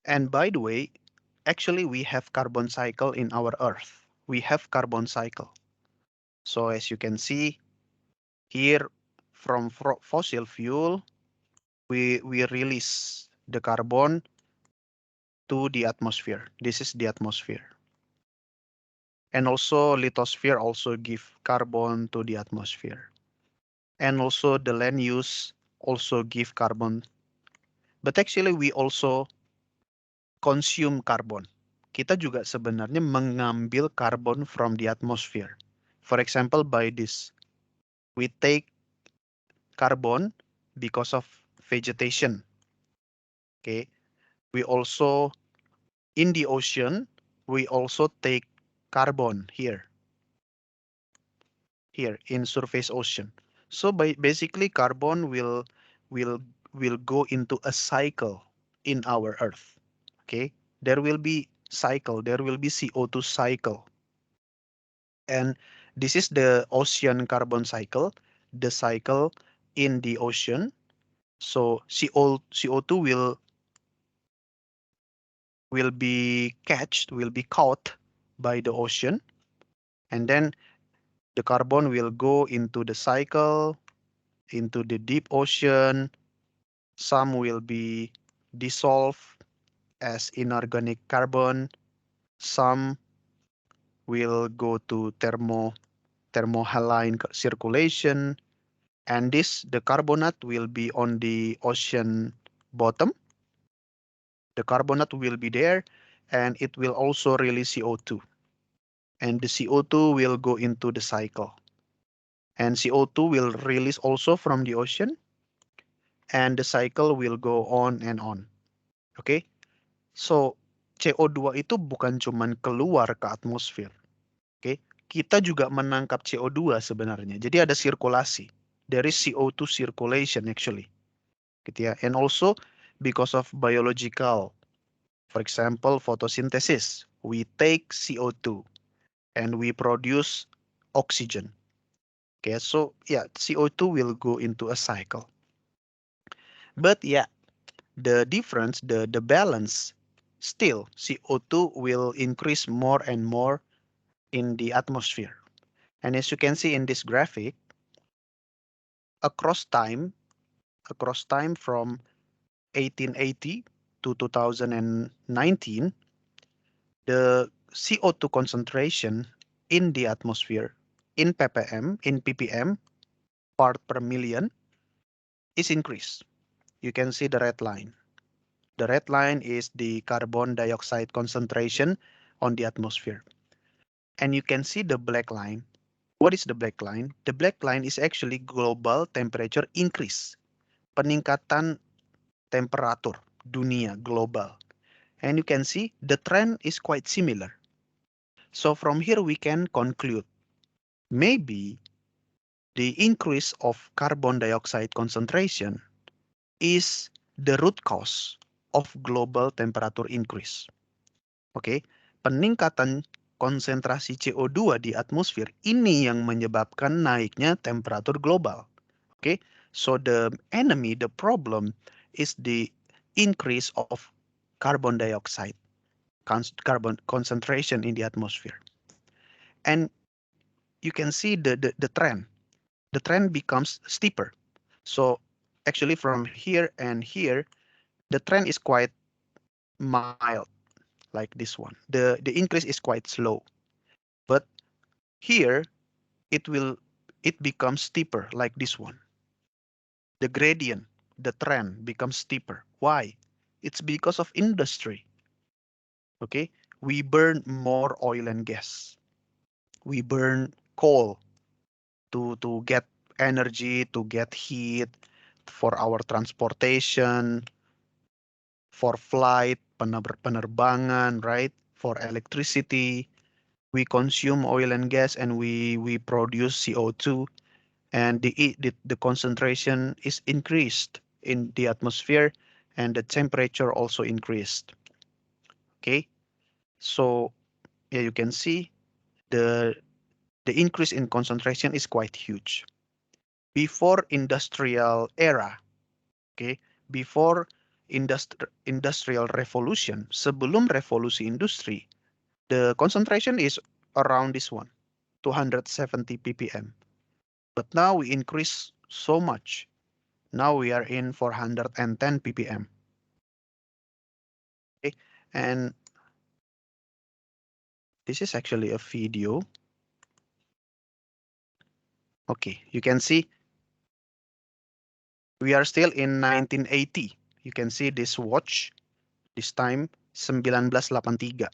And by the way, actually we have carbon cycle in our Earth. We have carbon cycle. So as you can see here, from fossil fuel, we release the carbon to the atmosphere. This is the atmosphere. And also lithosphere also give carbon to the atmosphere. And also the land use also give carbon. But actually we also consume carbon. Kita juga sebenarnya mengambil carbon from the atmosphere. For example, by this, we take carbon because of vegetation. Okay, we also in the ocean we also take carbon here in surface ocean. So basically, carbon will will go into a cycle in our Earth. Okay, there will be cycle. There will be CO2 cycle. And this is the ocean carbon cycle, the cycle in the ocean. So CO2 will be caught by the ocean, and then the carbon will go into the cycle, into the deep ocean. Some will be dissolved as inorganic carbon. Some will go to thermohaline circulation. And the carbonate will be on the ocean bottom. The carbonate will be there, and it will also release CO2. And the CO2 will go into the cycle. And CO2 will release also from the ocean, and the cycle will go on and on. Okay? So, CO2 itu bukan cuman keluar ke atmosfer. Okay? Kita juga menangkap CO2 sebenarnya. Jadi ada sirkulasi. There is CO2 circulation actually. Gitu ya. And also because of biological, for example, photosynthesis, we take CO2 and we produce oxygen. Okay, so yeah, CO2 will go into a cycle. But yeah, the difference, the balance, still CO2 will increase more and more in the atmosphere. And as you can see in this graphic, across time, from 1880 to 2019, the CO2 concentration in the atmosphere in ppm, part per million, is increased. You can see the red line. The red line is the carbon dioxide concentration on the atmosphere. And you can see the black line. What is the black line? The black line is actually global temperature increase. Peningkatan temperatur dunia global. And you can see the trend is quite similar. So from here we can conclude maybe the increase of carbon dioxide concentration is the root cause of global temperature increase. Oke, peningkatan konsentrasi CO2 di atmosfer ini yang menyebabkan naiknya temperatur global. Oke, so the problem is the increase of carbon dioxide carbon concentration in the atmosphere. And you can see the trend. The trend becomes steeper. So actually from here and here, the trend is quite mild, like this one. The increase is quite slow. But here it becomes steeper like this one. The gradient, the trend becomes steeper. Why? It's because of industry. Okay, we burn more oil and gas. We burn coal to get energy, to get heat for our transportation, for flight, penerbangan, right? For electricity, we consume oil and gas, and we produce CO2, and the concentration is increased in the atmosphere, and the temperature also increased. Okay, so yeah, you can see the increase in concentration is quite huge. Before industrial era, okay, before industrial revolution, sebelum revolusi industri, the concentration is around this one, 270 ppm. But now we increase so much. Now we are in 410 ppm. Okay, and this is actually a video. Okay, you can see we are still in 1980. You can see this watch, this time 1983.